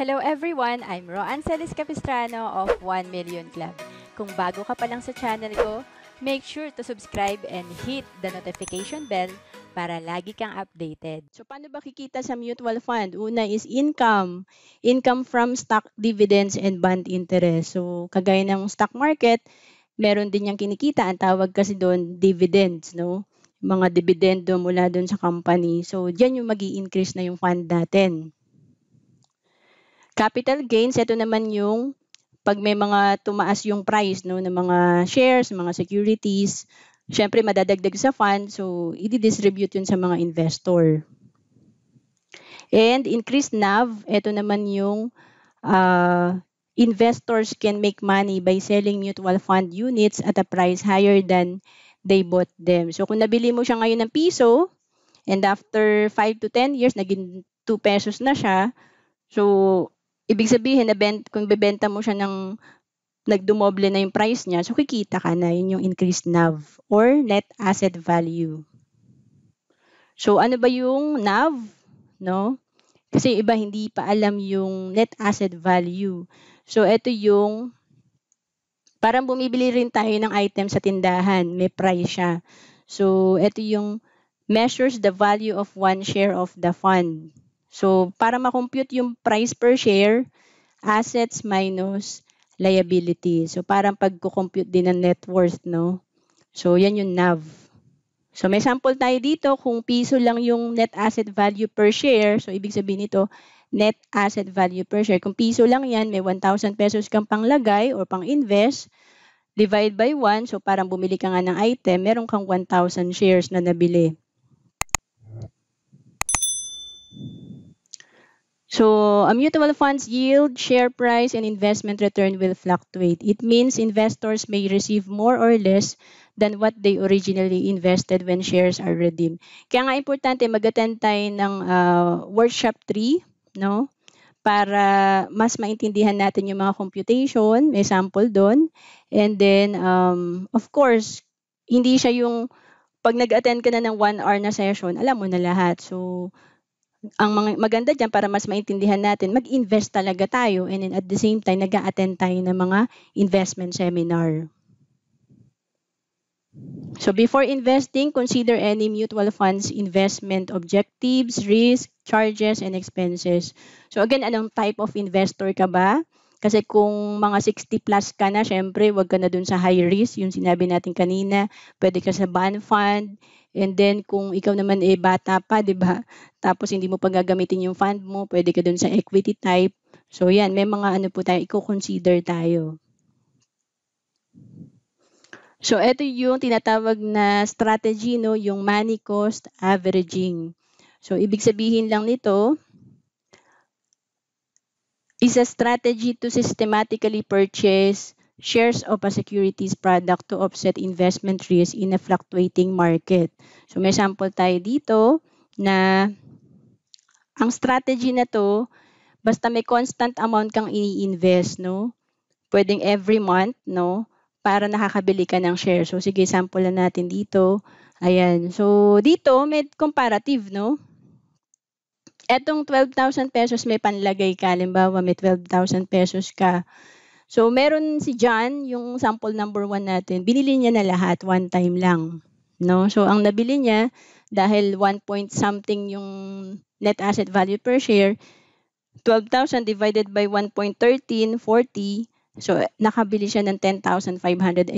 Hello everyone! I'm Roan Celis Capistrano of 1 Million Club. Kung bago ka pa lang sa channel ko, make sure to subscribe and hit the notification bell para lagi kang updated. So, paano ba kikita sa mutual fund? Una is income. Income from stock dividends and bond interest. So, kagaya ng stock market, meron din yung kinikita. Ang tawag kasi doon, dividends, no? Mga dividendo mula doon sa company. So, dyan yung mag-i-increase na yung fund natin. Capital gains, ito naman yung pag may mga tumaas yung price no, ng mga shares, mga securities, syempre madadagdag sa fund, so i-distribute yun sa mga investor. And increased NAV, ito naman yung investors can make money by selling mutual fund units at a price higher than they bought them. So kung nabili mo siya ngayon ng piso, and after 5 to 10 years, naging 2 pesos na siya, so ibig sabihin, kung bebenta mo siya ng nagdumoble na yung price niya, so kikita ka na, yun yung increased NAV or net asset value. So ano ba yung NAV? No? Kasi iba hindi pa alam yung net asset value. So ito yung, parang bumibili rin tayo ng item sa tindahan, may price siya. So ito yung measures the value of one share of the fund. So, para makompute yung price per share, assets minus liability. So, parang pagko-compute din ng net worth, no? So, yan yung NAV. So, may sample tayo dito. Kung piso lang yung net asset value per share, so, ibig sabihin nito, net asset value per share. Kung piso lang yan, may 1,000 pesos kang panglagay or pang-invest, divide by 1, so parang bumili ka nga ng item, meron kang 1,000 shares na nabili. So, a mutual fund's yield, share price, and investment return will fluctuate. It means investors may receive more or less than what they originally invested when shares are redeemed. Kaya nga importante mag-attend tayo ng workshop 3, no? Para mas maintindihan natin yung mga computation, may sample doon. And then, of course, hindi siya yung pag nag-attend ka na ng 1 hour na session, alam mo na lahat. So, ang maganda dyan para mas maintindihan natin, mag-invest talaga tayo and then at the same time, nag-a-attend tayo ng mga investment seminar. So before investing, consider any mutual funds investment objectives, risk, charges, and expenses. So again, anong type of investor ka ba? Kasi kung mga 60 plus ka na, syempre, wag ka na dun sa high risk, yung sinabi natin kanina, pwede ka sa bond fund, and then kung ikaw naman bata pa, 'di ba? Tapos hindi mo pa gagamitin yung fund mo, pwede ka dun sa equity type. So yan, may mga ano po tayo, i-consider tayo. So ito yung tinatawag na strategy, no, yung money cost averaging. So ibig sabihin lang nito, is a strategy to systematically purchase shares of a securities product to offset investment risk in a fluctuating market. So may sample tayo dito na ang strategy na to, basta may constant amount kang i-invest, no? Pwedeng every month, no? Para nakakabili ka ng share. So sige, sample na natin dito. Ayan. So dito may comparative, no? Etong 12,000 pesos may panlagay ka. Halimbawa, may 12,000 pesos ka. So, meron si John, yung sample number 1 natin, binili niya na lahat, one time lang. No? So, ang nabili niya, dahil 1 point something yung net asset value per share, 12,000 divided by 1.1340, so, nakabili siya ng 10,582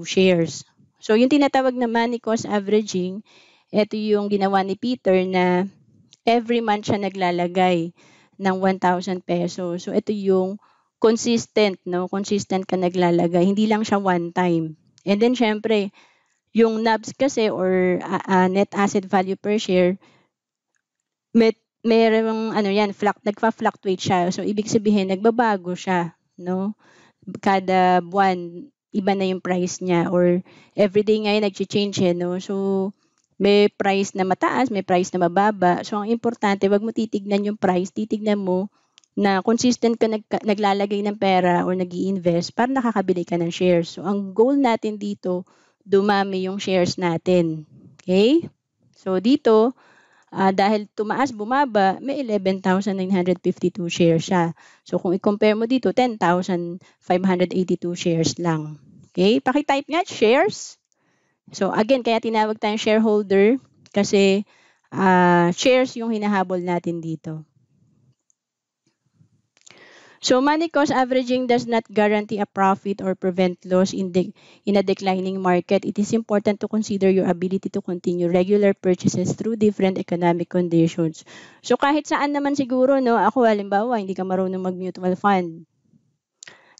shares. So, yung tinatawag na money cost averaging, ito yung ginawa ni Peter na every month siya naglalagay ng 1,000 pesos. So, ito yung consistent, no? Consistent ka naglalagay. Hindi lang siya one time. And then, syempre, yung NABs kasi or net asset value per share, merong ano yan, nagfa-fluctuate siya. So, ibig sabihin, nagbabago siya, no? Kada buwan, iba na yung price niya or everyday ngayon nag-change no? So, may price na mataas, may price na mababa. So, ang importante, wag mo titignan yung price, titignan mo na consistent ka naglalagay ng pera or nag-i-invest para nakakabili ka ng shares. So, ang goal natin dito, dumami yung shares natin. Okay? So, dito, dahil tumaas, bumaba, may 11,952 shares siya. So kung i-compare mo dito, 10,582 shares lang. Okay, paki-type nga shares. So again, kaya tinawag tayong shareholder kasi shares yung hinahabol natin dito. So money cost averaging does not guarantee a profit or prevent loss in a declining market. It is important to consider your ability to continue regular purchases through different economic conditions. So kahit saan naman siguro, no, ako halimbawa, hindi ka marunong mag-mutual fund.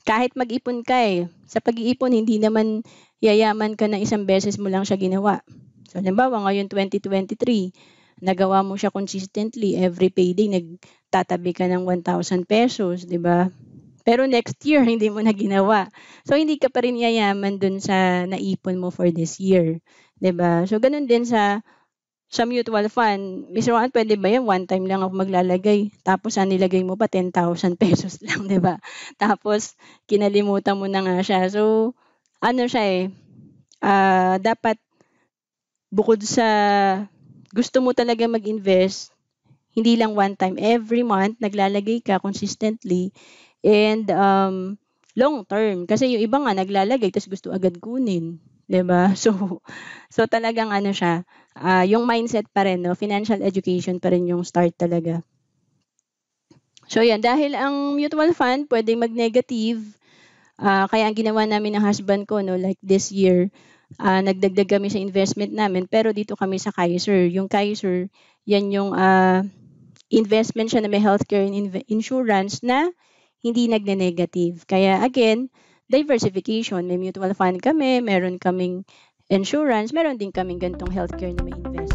Kahit mag-ipon ka sa pag-iipon, hindi naman yayaman ka na isang beses mo lang siya ginawa. So halimbawa, ngayon 2023, nagawa mo siya consistently, every payday, nagtatabi ka ng 1,000 pesos, di ba? Pero next year, hindi mo na ginawa. So, hindi ka pa rin yayaman dun sa naipon mo for this year. Di ba? So, ganun din sa mutual fund. Mr. Juan, pwede ba yan? One time lang ako maglalagay. Tapos, nilagay mo pa 10,000 pesos lang, di ba? Tapos, kinalimutan mo na nga siya. So, ano siya dapat bukod sa gusto mo talaga mag-invest, hindi lang one time, every month, naglalagay ka consistently and long term. Kasi yung iba nga naglalagay tapos gusto agad kunin. 'Di ba? So talagang ano siya, yung mindset pa rin, no? Financial education pa rin yung start talaga. So yan, dahil ang mutual fund pwedeng mag-negative, kaya ang ginawa namin ng husband ko, no, like this year, nagdagdag kami sa investment namin, pero dito kami sa Kaiser. Yung Kaiser, yan yung investment siya na may healthcare insurance na hindi nagne-negative. Kaya again, diversification. May mutual fund kami, meron kaming insurance, meron din kaming gantong healthcare na may investment.